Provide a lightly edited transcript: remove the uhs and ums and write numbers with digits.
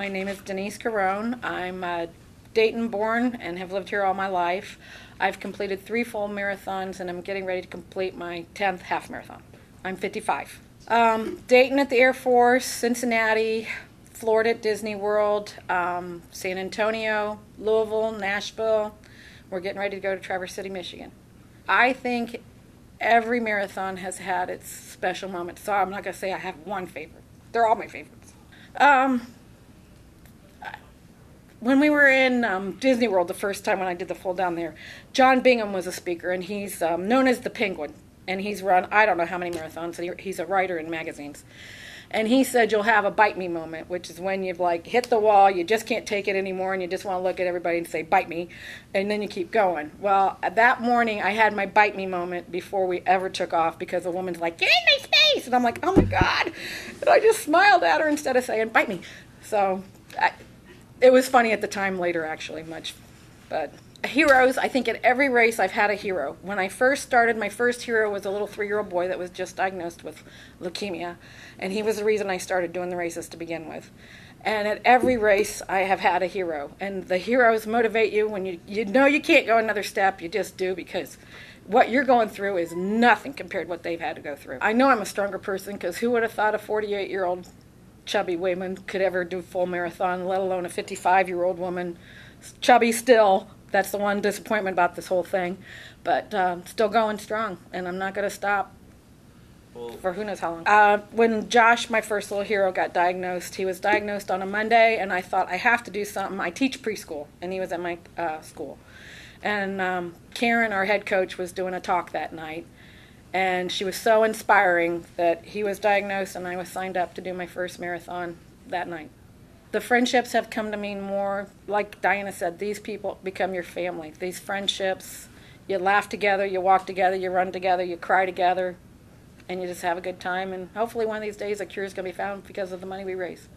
My name is Denyse Carone. I'm Dayton born and have lived here all my life. I've completed 3 full marathons and I'm getting ready to complete my 10th half marathon. I'm 55. Dayton at the Air Force, Cincinnati, Florida at Disney World, San Antonio, Louisville, Nashville. We're getting ready to go to Traverse City, Michigan. I think every marathon has had its special moment, so I'm not going to say I have one favorite. They're all my favorites. When we were in Disney World the first time when I did the full down there, John Bingham was a speaker, and he's known as the Penguin, and he's run I don't know how many marathons, and he's a writer in magazines. And he said you'll have a bite me moment, which is when you've like hit the wall, you just can't take it anymore, and you just want to look at everybody and say, bite me, and then you keep going. Well, that morning I had my bite me moment before we ever took off, because a woman's like, get in my space, and I'm like, oh my God. And I just smiled at her instead of saying, bite me. So it was funny at the time, later actually, much. But heroes, I think at every race I've had a hero. When I first started, my first hero was a little 3-year-old boy that was just diagnosed with leukemia, and he was the reason I started doing the races to begin with. And at every race I have had a hero, and the heroes motivate you when you know you can't go another step, you just do, because what you're going through is nothing compared to what they've had to go through. I know I'm a stronger person, because who would have thought a 48-year-old chubby woman could ever do a full marathon, let alone a 55-year-old woman, chubby still. That's the one disappointment about this whole thing. But still going strong, and I'm not going to stop for who knows how long. When Josh, my first little hero, got diagnosed, he was diagnosed on a Monday, and I thought, I have to do something. I teach preschool, and he was at my school. And Karen, our head coach, was doing a talk that night, and she was so inspiring that he was diagnosed, and I was signed up to do my first marathon that night. The friendships have come to mean more. Like Diana said, these people become your family. These friendships, you laugh together, you walk together, you run together, you cry together, and you just have a good time. And hopefully one of these days a cure is going to be found because of the money we raise.